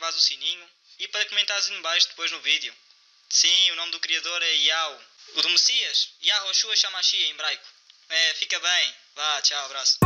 ativares o sininho e para comentares em baixo depois no vídeo. Sim, o nome do criador é Yao. O do Messias? Yahoshua Shamashi em hebraico. Fica bem. Vá, tchau, abraço.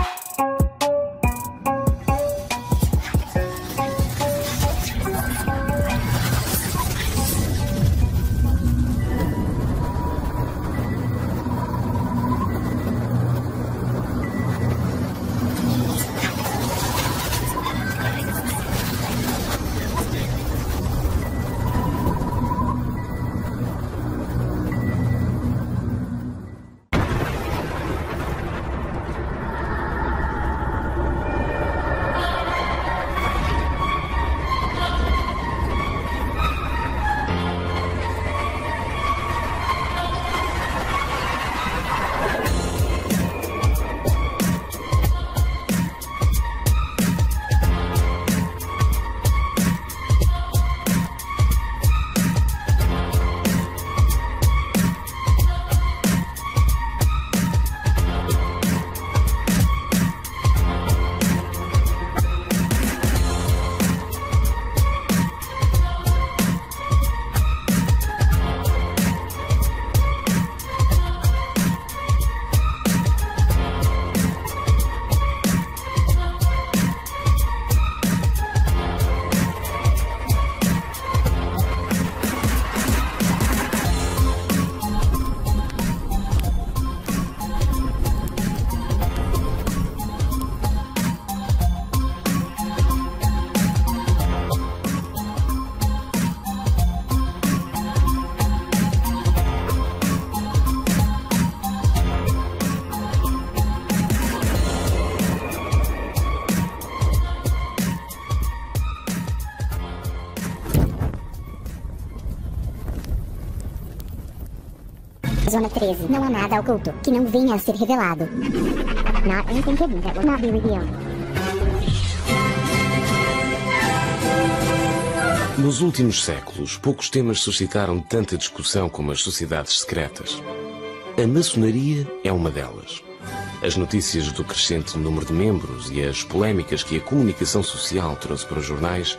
Zona 13. Não há nada oculto que não venha a ser revelado. Not anything hidden that will not be revealed. Nos últimos séculos, poucos temas suscitaram tanta discussão como as sociedades secretas. A maçonaria é uma delas. As notícias do crescente número de membros e as polémicas que a comunicação social trouxe para os jornais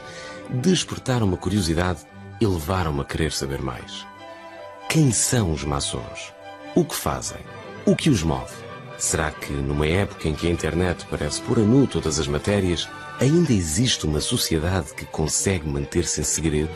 despertaram uma curiosidade e levaram-me a querer saber mais. Quem são os maçons? O que fazem? O que os move? Será que, numa época em que a internet parece pôr a nu todas as matérias, ainda existe uma sociedade que consegue manter-se em segredo?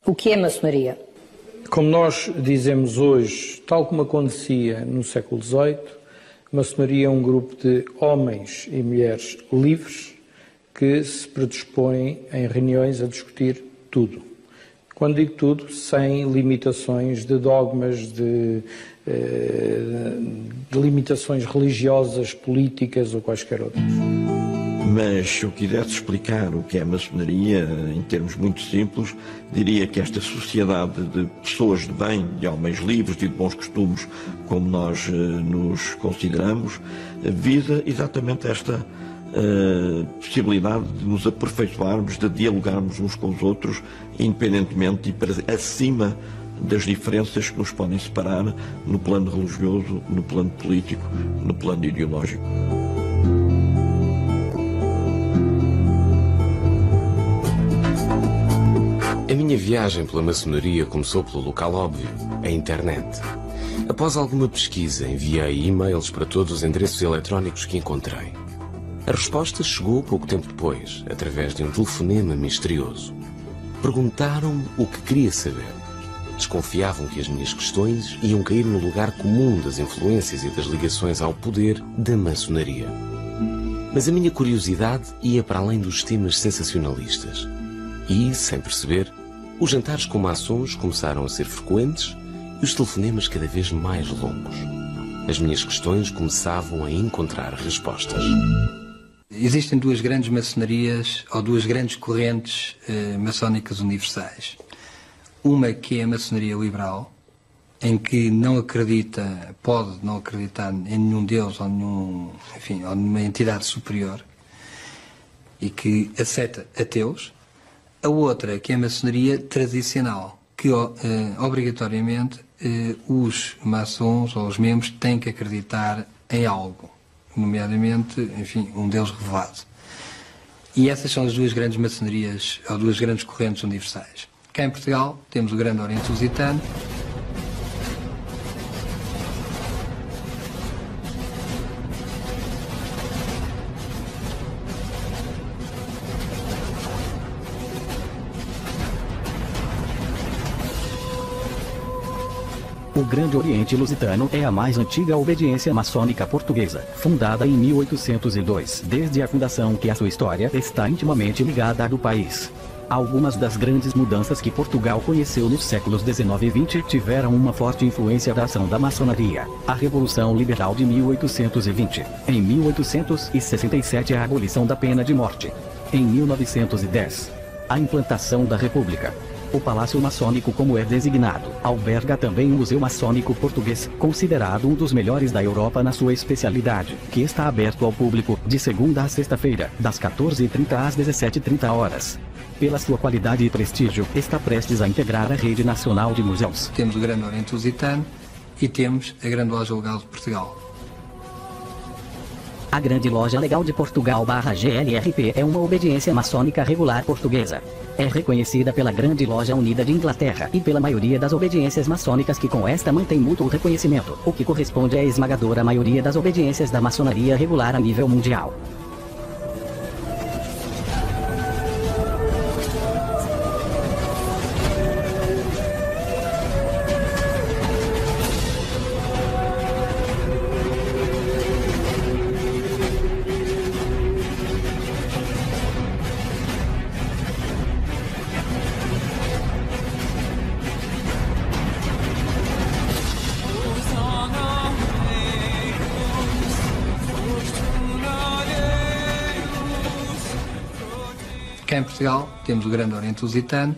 O que é maçonaria? Como nós dizemos hoje, tal como acontecia no século XVIII, a maçonaria é um grupo de homens e mulheres livres que se predispõem em reuniões a discutir tudo. Quando digo tudo, sem limitações de dogmas, de limitações religiosas, políticas ou quaisquer outras. Mas se eu quisesse explicar o que é a maçonaria, em termos muito simples, diria que esta sociedade de pessoas de bem, de homens livres e de bons costumes, como nós nos consideramos, visa exatamente esta possibilidade de nos aperfeiçoarmos, de dialogarmos uns com os outros, independentemente e para acima das diferenças que nos podem separar no plano religioso, no plano político, no plano ideológico. A minha viagem pela maçonaria começou pelo local óbvio, a internet. Após alguma pesquisa, enviei e-mails para todos os endereços eletrónicos que encontrei. A resposta chegou pouco tempo depois, através de um telefonema misterioso. Perguntaram-me o que queria saber. Desconfiavam que as minhas questões iam cair no lugar comum das influências e das ligações ao poder da maçonaria. Mas a minha curiosidade ia para além dos temas sensacionalistas. E, sem perceber, os jantares com maçons começaram a ser frequentes e os telefonemas cada vez mais longos. As minhas questões começavam a encontrar respostas. Existem duas grandes maçonarias, ou duas grandes correntes maçónicas universais. Uma que é a maçonaria liberal, em que não acredita, pode não acreditar em nenhum Deus ou ou nenhuma entidade superior, e que aceita ateus. A outra, que é a maçonaria tradicional, que obrigatoriamente os maçons ou os membros têm que acreditar em algo, nomeadamente, um Deus revelado. E essas são as duas grandes maçonarias, ou duas grandes correntes universais. Cá em Portugal temos o Grande Oriente Lusitano. O Grande Oriente Lusitano é a mais antiga obediência maçônica portuguesa, fundada em 1802. Desde a fundação que a sua história está intimamente ligada à do país. Algumas das grandes mudanças que Portugal conheceu nos séculos 19 e 20 tiveram uma forte influência da ação da maçonaria. A Revolução Liberal de 1820. Em 1867, a abolição da pena de morte. Em 1910, a implantação da República. O Palácio Maçônico, como é designado, alberga também o Museu Maçônico Português, considerado um dos melhores da Europa na sua especialidade, que está aberto ao público de segunda a sexta-feira, das 14h30 às 17h30. Pela sua qualidade e prestígio, está prestes a integrar a rede nacional de museus. Temos o Grande Oriente Lusitano e temos a Grande Loja Legal de Portugal. A Grande Loja Legal de Portugal /GLRP é uma obediência maçônica regular portuguesa. É reconhecida pela Grande Loja Unida de Inglaterra e pela maioria das obediências maçônicas que com esta mantém mútuo reconhecimento, o que corresponde à esmagadora maioria das obediências da maçonaria regular a nível mundial. Cá em Portugal temos o Grande Oriente Lusitano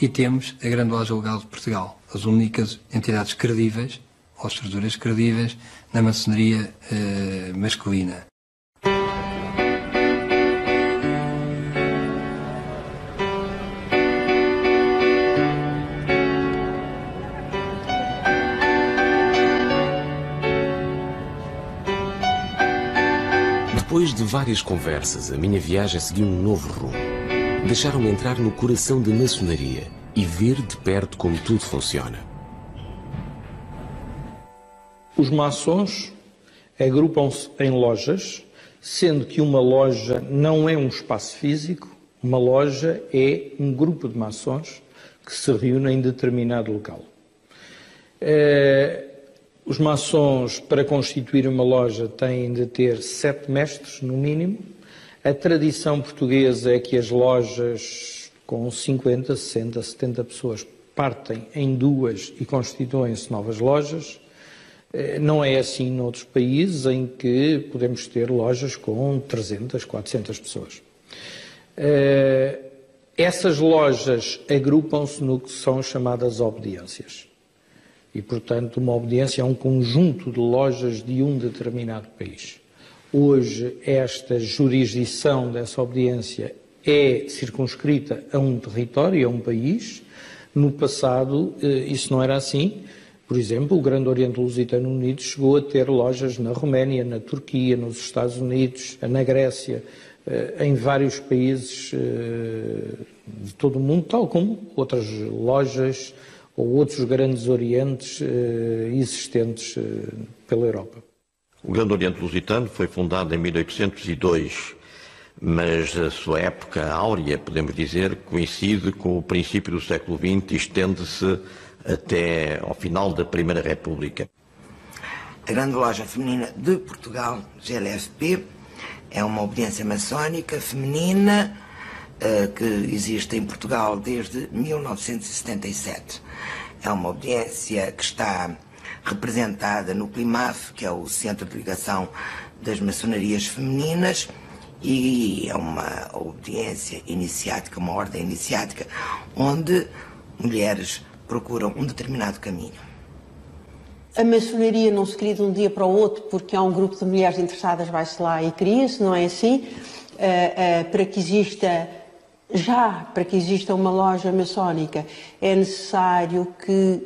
e temos a Grande Loja Legal de Portugal, as únicas entidades credíveis, ou estruturas credíveis, na maçonaria masculina. Depois de várias conversas, a minha viagem seguiu um novo rumo. Deixaram-me entrar no coração da maçonaria e ver de perto como tudo funciona. Os maçons agrupam-se em lojas, sendo que uma loja não é um espaço físico, uma loja é um grupo de maçons que se reúnem em determinado local. Os maçons, para constituir uma loja, têm de ter 7 mestres, no mínimo. A tradição portuguesa é que as lojas com 50, 60, 70 pessoas partem em 2 e constituem-se novas lojas. Não é assim noutros países em que podemos ter lojas com 300, 400 pessoas. Essas lojas agrupam-se no que são chamadas obediências. E, portanto, uma obediência é um conjunto de lojas de um determinado país. Hoje, esta jurisdição dessa obediência é circunscrita a um território, a um país. No passado, isso não era assim. Por exemplo, o Grande Oriente Lusitano Unido chegou a ter lojas na Roménia, na Turquia, nos Estados Unidos, na Grécia, em vários países de todo o mundo, tal como outras lojas ou outros grandes orientes existentes pela Europa. O Grande Oriente Lusitano foi fundado em 1802, mas a sua época áurea, podemos dizer, coincide com o princípio do século XX e estende-se até ao final da Primeira República. A Grande Loja Feminina de Portugal, GLFP, é uma obediência maçónica feminina que existe em Portugal desde 1977. É uma obediência que está representada no CLIMAF, que é o Centro de Ligação das Maçonarias Femininas, e é uma obediência iniciática, uma ordem iniciática, onde mulheres procuram um determinado caminho. A maçonaria não se cria de um dia para o outro porque há um grupo de mulheres interessadas, vai-se lá e cria-se, não é assim? Para que exista uma loja maçónica é necessário que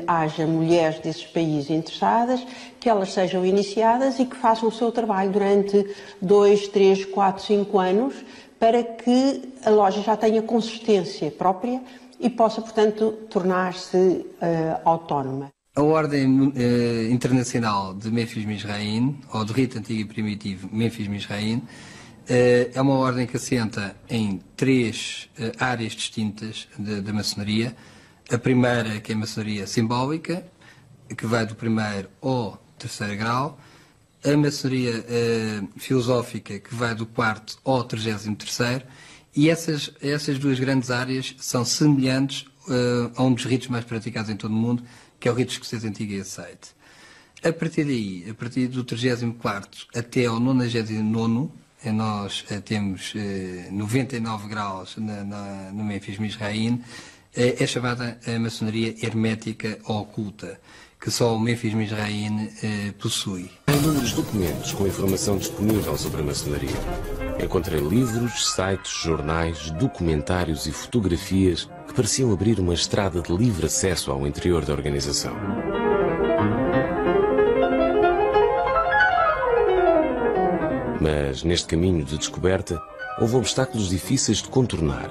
haja mulheres desses países interessadas, que elas sejam iniciadas e que façam o seu trabalho durante 2, 3, 4, 5 anos para que a loja já tenha consistência própria e possa, portanto, tornar-se autónoma. A Ordem Internacional de Memphis Mizraim, ou do Rito Antigo e Primitivo Memphis Mizraim, é uma ordem que assenta em 3 áreas distintas da maçonaria. A primeira, que é a maçonaria simbólica, que vai do 1º ao 3º grau. A maçonaria filosófica, que vai do 4º ao 33º. E essas 2 grandes áreas são semelhantes a um dos ritos mais praticados em todo o mundo, que é o rito escocês antigo e aceite. A partir daí, a partir do 34º até ao 99º, nós temos 99 graus no Memphis Mizraim, é chamada a maçonaria hermética ou oculta, que só o Memphis Mizraim possui. Há inúmeros documentos com informação disponível sobre a maçonaria. Encontrei livros, sites, jornais, documentários e fotografias que pareciam abrir uma estrada de livre acesso ao interior da organização. Mas neste caminho de descoberta houve obstáculos difíceis de contornar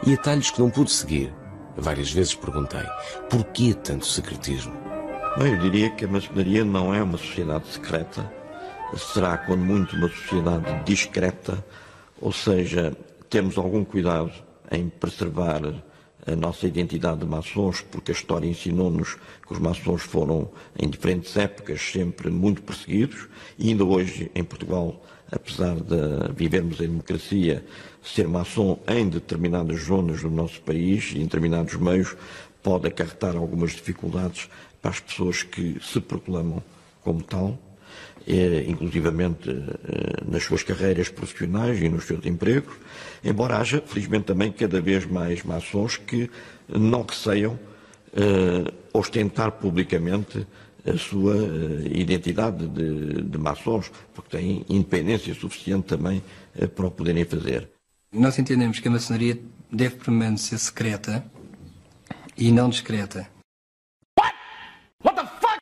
e atalhos que não pude seguir. Várias vezes perguntei, porquê tanto secretismo? Bem, eu diria que a maçonaria não é uma sociedade secreta, será quando muito uma sociedade discreta, ou seja, temos algum cuidado em preservar a nossa identidade de maçons, porque a história ensinou-nos que os maçons foram, em diferentes épocas, sempre muito perseguidos, e ainda hoje, em Portugal, apesar de vivermos em democracia, ser maçom em determinadas zonas do nosso país e em determinados meios pode acarretar algumas dificuldades para as pessoas que se proclamam como tal, inclusivamente nas suas carreiras profissionais e nos seus empregos, embora haja, felizmente, também cada vez mais maçons que não receiam ostentar publicamente a sua identidade de maçons, porque têm independência suficiente também para o poderem fazer. Nós entendemos que a maçonaria deve permanecer secreta e não discreta. What the fuck?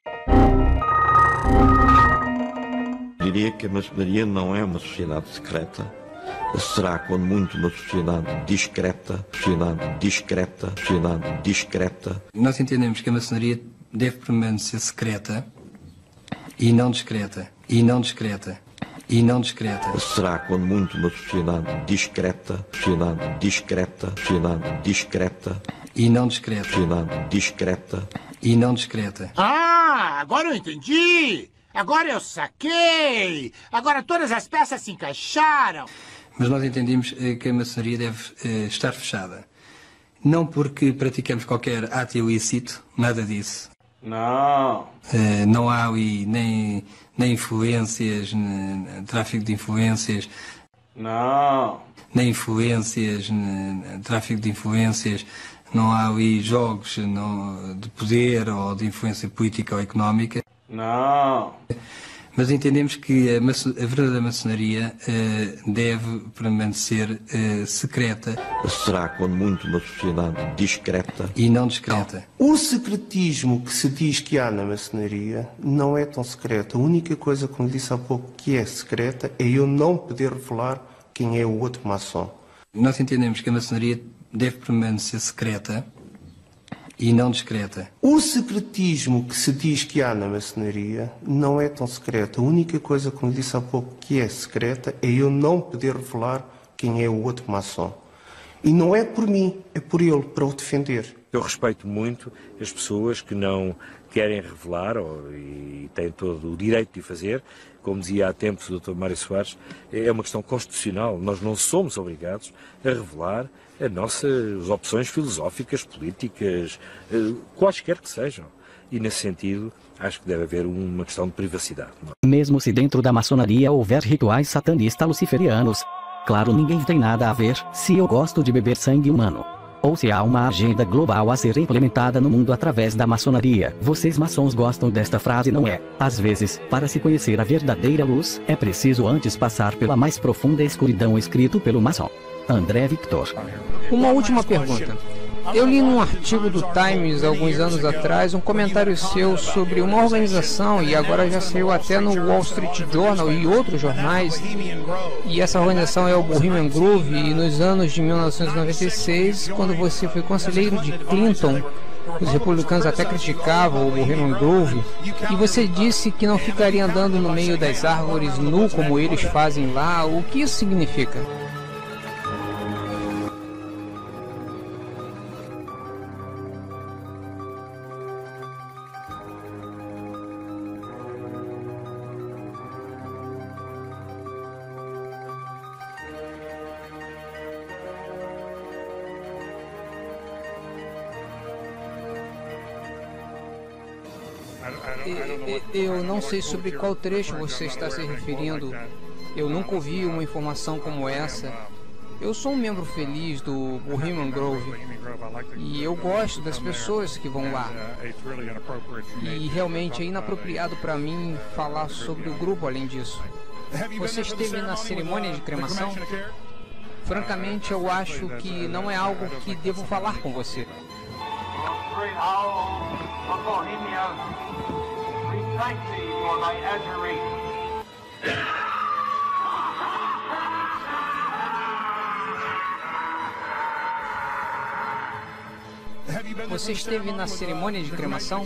Diria que a maçonaria não é uma sociedade secreta, será quando muito uma sociedade discreta, sociedade discreta. Nós entendemos que a maçonaria deve permanecer secreta e não discreta, e não discreta, e não discreta. Será quando muito uma sociedade discreta, sociedade discreta, e não discreta, sociedade discreta, e não discreta. Ah, agora eu entendi! Agora eu saquei! Agora todas as peças se encaixaram! Mas nós entendemos que a maçonaria deve estar fechada. Não porque praticamos qualquer ato ilícito, nada disso. Não. Não há ali nem influências, tráfico de influências. Não. Nem influências, tráfico de influências. Não há ali jogos de poder ou de influência política ou económica. Não. Mas entendemos que a verdadeira maçonaria deve permanecer secreta. Será quando muito uma sociedade discreta e não discreta. O secretismo que se diz que há na maçonaria não é tão secreto. A única coisa, como disse há pouco, que é secreta é eu não poder revelar quem é o outro maçom. Nós entendemos que a maçonaria deve permanecer secreta e não discreta. O secretismo que se diz que há na maçonaria não é tão secreto. A única coisa, como disse há pouco, que é secreta é eu não poder revelar quem é o outro maçom. E não é por mim, é por ele, para o defender. Eu respeito muito as pessoas que não querem revelar e têm todo o direito de o fazer. Como dizia há tempos o Dr. Mário Soares, é uma questão constitucional. Nós não somos obrigados a revelar as nossas opções filosóficas, políticas, quaisquer que sejam. E, nesse sentido, acho que deve haver uma questão de privacidade. Mesmo se dentro da maçonaria houver rituais satanistas luciferianos, Claro, ninguém tem nada a ver se eu gosto de beber sangue humano, ou se há uma agenda global a ser implementada no mundo através da maçonaria. Vocês maçons gostam desta frase, não é? Às vezes, para se conhecer a verdadeira luz, é preciso antes passar pela mais profunda escuridão, escrito pelo maçom André Victor. Uma última pergunta. Eu li num artigo do Times, alguns anos atrás, um comentário seu sobre uma organização, e agora já saiu até no Wall Street Journal e outros jornais, e essa organização é o Bohemian Grove, e nos anos de 1996, quando você foi conselheiro de Clinton, os republicanos até criticavam o Bohemian Grove, e você disse que não ficaria andando no meio das árvores nu como eles fazem lá. O que isso significa? Eu não sei sobre qual trecho você está se referindo. Eu nunca ouvi uma informação como essa. Eu sou um membro feliz do Bohemian Grove e eu gosto das pessoas que vão lá. E realmente é inapropriado para mim falar sobre o grupo além disso. Você esteve na cerimônia de cremação? Francamente, eu acho que não é algo que devo falar com você. Você esteve na cerimônia de cremação?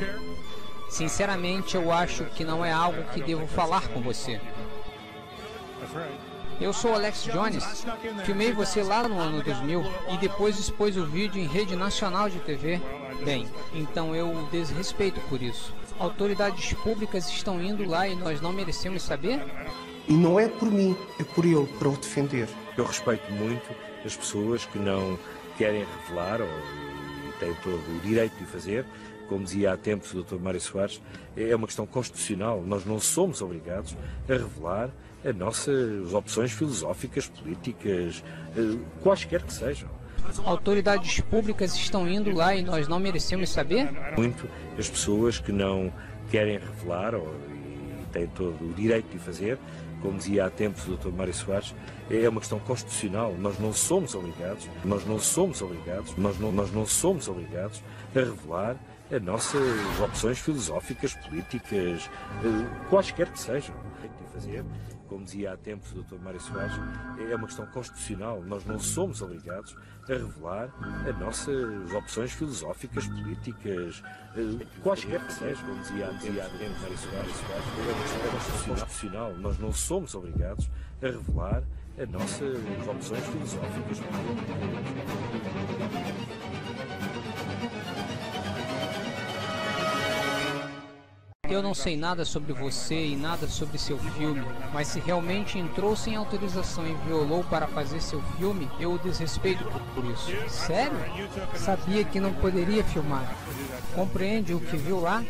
Sinceramente, eu acho que não é algo que devo falar com você. Eu sou Alex Jones, filmei você lá no ano 2000 e depois expôs o vídeo em rede nacional de TV. Bem, então eu desrespeito por isso. Autoridades públicas estão indo lá e nós não merecemos saber? E não é por mim, é por ele, para o defender. Eu respeito muito as pessoas que não querem revelar, e têm todo o direito de o fazer. Como dizia há tempos o Dr. Mário Soares, é uma questão constitucional. Nós não somos obrigados a revelar as nossas opções filosóficas, políticas, quaisquer que sejam. Autoridades públicas estão indo lá e nós não merecemos saber? Muito as pessoas que não querem revelar, e têm todo o direito de o fazer. Como dizia há tempos o Dr. Mário Soares, é uma questão constitucional. Nós não somos obrigados a revelar as nossas opções filosóficas, políticas, quaisquer que sejam. De fazer. Como dizia há tempos o Dr. Mário Soares, é uma questão constitucional. Nós não somos obrigados a revelar as nossas opções filosóficas, políticas, quaisquer que sejam. Como dizia há tempos Mário Soares, é uma questão constitucional. Nós não somos obrigados a revelar as nossas opções filosóficas, políticas. Eu não sei nada sobre você e nada sobre seu filme, mas se realmente entrou sem autorização e violou para fazer seu filme, eu o desrespeito por isso. Sério? Sabia que não poderia filmar. Compreende o que viu lá?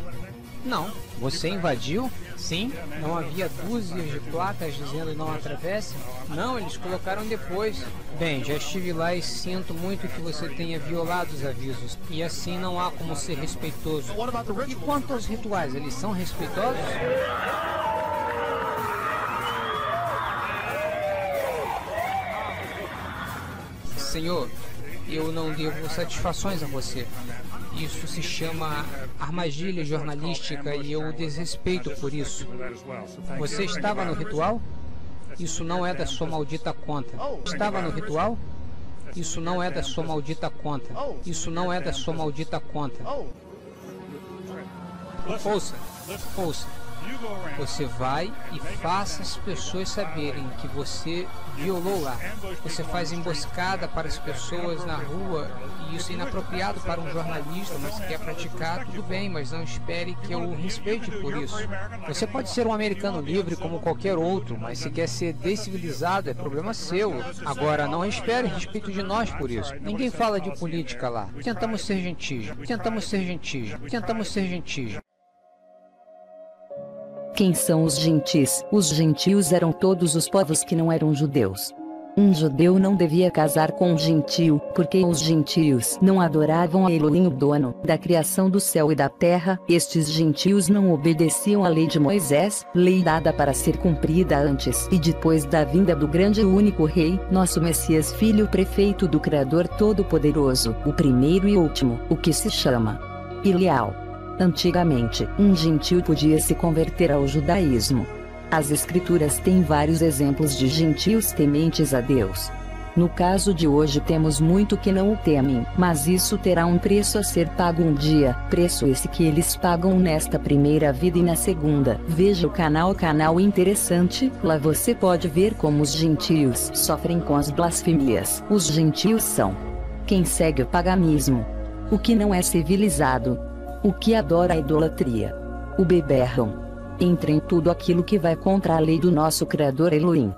Não. Você invadiu? Sim. Não havia dúzias de placas dizendo não atravesse? Não, eles colocaram depois. Bem, já estive lá e sinto muito que você tenha violado os avisos. E assim não há como ser respeitoso. E quanto aos rituais, eles são respeitosos? Senhor, eu não devo satisfações a você. Isso se chama armadilha jornalística e eu o desrespeito por isso. Você estava no ritual? Isso não é da sua maldita conta. Estava no ritual? Isso não é da sua maldita conta. Isso não é da sua maldita conta. Ouça, ouça. Você vai e faça as pessoas saberem que você violou lá. Você faz emboscada para as pessoas na rua, e isso é inapropriado para um jornalista, mas se quer praticar, tudo bem, mas não espere que eu o respeite por isso. Você pode ser um americano livre como qualquer outro, mas se quer ser descivilizado, é problema seu. Agora, não espere respeito de nós por isso. Ninguém fala de política lá. Tentamos ser gentis. Tentamos ser gentis. Tentamos ser gentis. Quem são os gentis? Os gentios eram todos os povos que não eram judeus. Um judeu não devia casar com um gentio, porque os gentios não adoravam a Elohim, o dono da criação do céu e da terra. Estes gentios não obedeciam à lei de Moisés, lei dada para ser cumprida antes e depois da vinda do grande e único rei, nosso Messias, filho prefeito do Criador Todo-Poderoso, o primeiro e último, o que se chama Ilial. Antigamente, um gentio podia se converter ao judaísmo. As escrituras têm vários exemplos de gentios tementes a Deus. No caso de hoje temos muito que não o temem, mas isso terá um preço a ser pago um dia, preço esse que eles pagam nesta primeira vida e na segunda. Veja o canal interessante, lá você pode ver como os gentios sofrem com as blasfemias. Os gentios são quem segue o paganismo, o que não é civilizado, o que adora a idolatria, o beberram. Entra em tudo aquilo que vai contra a lei do nosso Criador Elohim.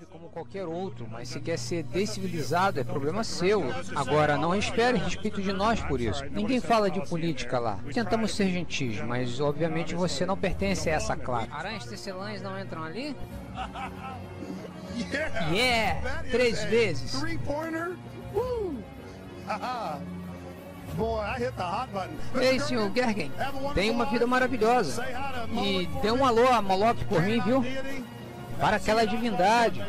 Como qualquer outro, mas se quer ser descivilizado é problema seu. Agora, não espere respeito de nós por isso. Ninguém fala de política lá. Tentamos ser gentis, mas obviamente você não pertence a essa classe. Aranhas tecelãs não entram ali? Yeah! 3 vezes. Ei, senhor Gergen, tem uma vida maravilhosa. E dê um alô a Moloch por mim, viu? Para aquela divindade.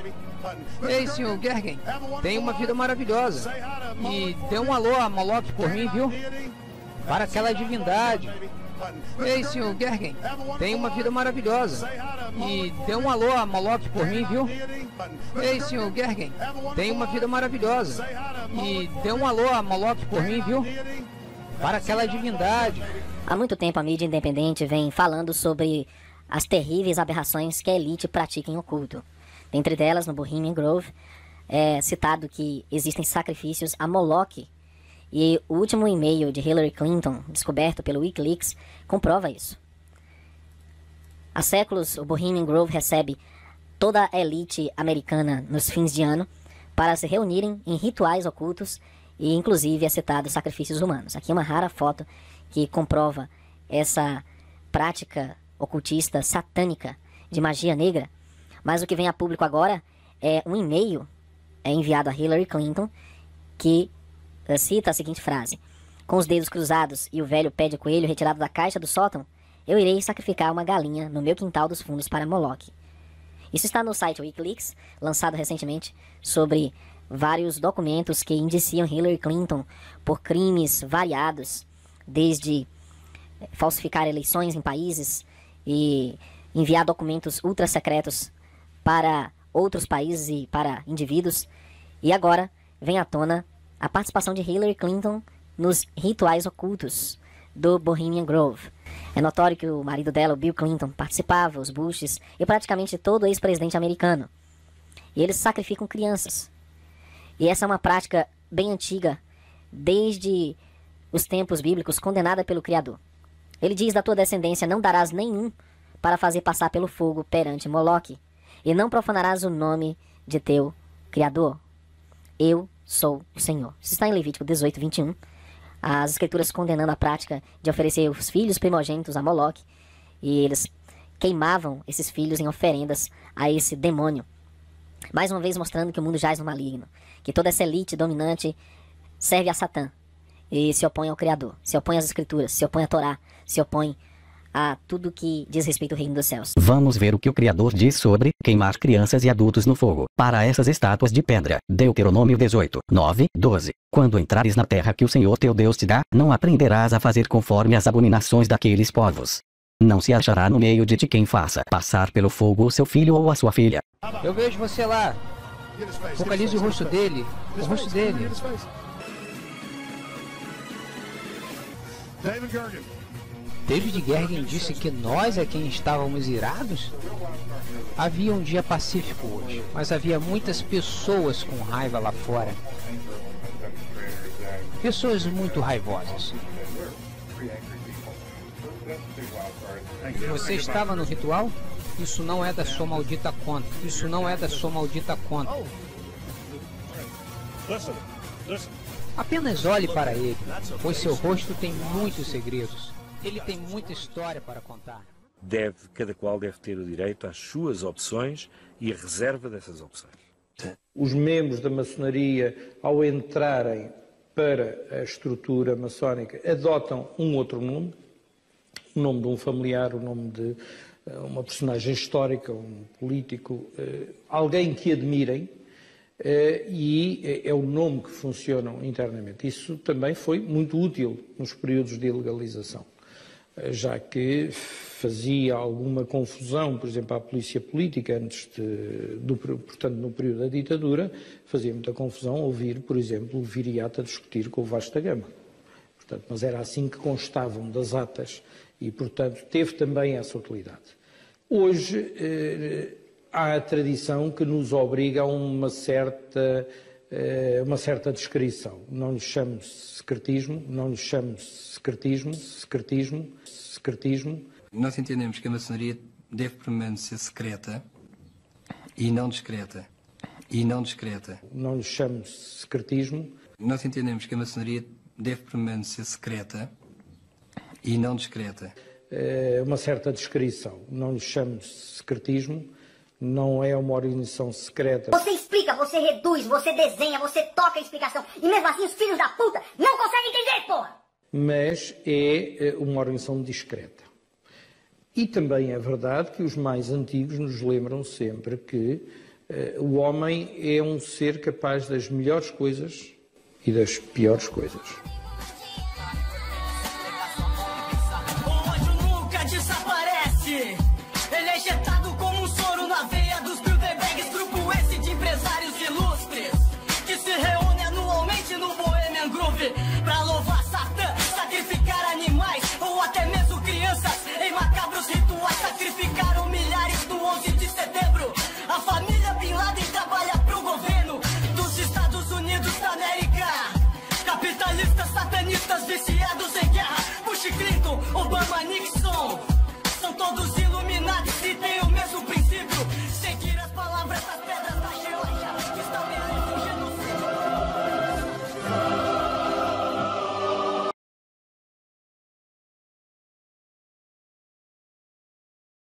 Ei, senhor Gergen, tem uma vida maravilhosa. E dê um alô a Moloch por mim, viu? Para aquela divindade. Ei, senhor Gergen, tem uma vida maravilhosa. E dê um alô a Moloch por mim, viu? Ei, senhor Gergen, tem uma vida maravilhosa. E dê um alô a Moloch por mim, viu? Para aquela divindade. Há muito tempo a mídia independente vem falando sobre as terríveis aberrações que a elite pratica em oculto. Dentre delas, no Bohemian Grove, é citado que existem sacrifícios a Moloch. E o último e-mail de Hillary Clinton, descoberto pelo Wikileaks, comprova isso. Há séculos, o Bohemian Grove recebe toda a elite americana nos fins de ano para se reunirem em rituais ocultos e, inclusive, é citado sacrifícios humanos. Aqui uma rara foto que comprova essa prática ocultista satânica de magia negra. Mas o que vem a público agora é um e-mail enviado a Hillary Clinton que cita a seguinte frase: com os dedos cruzados e o velho pé de coelho retirado da caixa do sótão, eu irei sacrificar uma galinha no meu quintal dos fundos para Moloch. Isso está no site Wikileaks, lançado recentemente, sobre vários documentos que indiciam Hillary Clinton por crimes variados, desde falsificar eleições em países e enviar documentos ultra secretos para outros países e para indivíduos. E agora vem à tona a participação de Hillary Clinton nos rituais ocultos do Bohemian Grove. É notório que o marido dela, o Bill Clinton, participava, os Bushes e praticamente todo ex-presidente americano. E eles sacrificam crianças. E essa é uma prática bem antiga, desde os tempos bíblicos, condenada pelo Criador. Ele diz: da tua descendência não darás nenhum para fazer passar pelo fogo perante Moloch, e não profanarás o nome de teu Criador. Eu sou o Senhor. Isso está em Levítico 18, 21. As escrituras condenando a prática de oferecer os filhos primogênitos a Moloch. E eles queimavam esses filhos em oferendas a esse demônio. Mais uma vez mostrando que o mundo jaz no maligno. Que toda essa elite dominante serve a Satã. E se opõe ao Criador. Se opõe às escrituras. Se opõe à Torá. Se opõe a tudo que diz respeito ao reino dos céus. Vamos ver o que o Criador diz sobre queimar crianças e adultos no fogo, para essas estátuas de pedra. Deuteronômio 18, 9, 12. Quando entrares na terra que o Senhor teu Deus te dá, não aprenderás a fazer conforme as abominações daqueles povos. Não se achará no meio de ti quem faça passar pelo fogo o seu filho ou a sua filha. Eu vejo você lá. Focalize o rosto dele. O rosto dele. David Gergen disse que nós é quem estávamos irados? Havia um dia pacífico hoje, mas havia muitas pessoas com raiva lá fora. Pessoas muito raivosas. Você estava no ritual? Isso não é da sua maldita conta. Isso não é da sua maldita conta. Apenas olhe para ele, pois seu rosto tem muitos segredos. Ele tem muita história para contar. Cada qual deve ter o direito às suas opções e a reserva dessas opções. Os membros da maçonaria, ao entrarem para a estrutura maçónica, adotam um outro nome, o nome de um familiar, o nome de uma personagem histórica, um político, alguém que admirem, e é o nome que funcionam internamente. Isso também foi muito útil nos períodos de ilegalização, já que fazia alguma confusão, por exemplo, à polícia política, portanto, no período da ditadura, fazia muita confusão ouvir, por exemplo, o Viriato a discutir com o Vasco da Gama. Portanto, mas era assim que constavam das atas e, portanto, teve também essa utilidade. Hoje há a tradição que nos obriga a uma certa descrição. Não lhe chamo secretismo, não lhe chamo secretismo. Nós entendemos que a maçonaria deve permanecer secreta e não discreta. Não lhe chamo secretismo. Nós entendemos que a maçonaria deve permanecer secreta e não discreta. Uma certa descrição. Não lhe chamo secretismo, não é uma organização secreta. Você explica, você reduz, você desenha, você toca a explicação. E mesmo assim os filhos da puta não conseguem entender, porra! Mas é uma organização discreta. E também é verdade que os mais antigos nos lembram sempre que o homem é um ser capaz das melhores coisas e das piores coisas.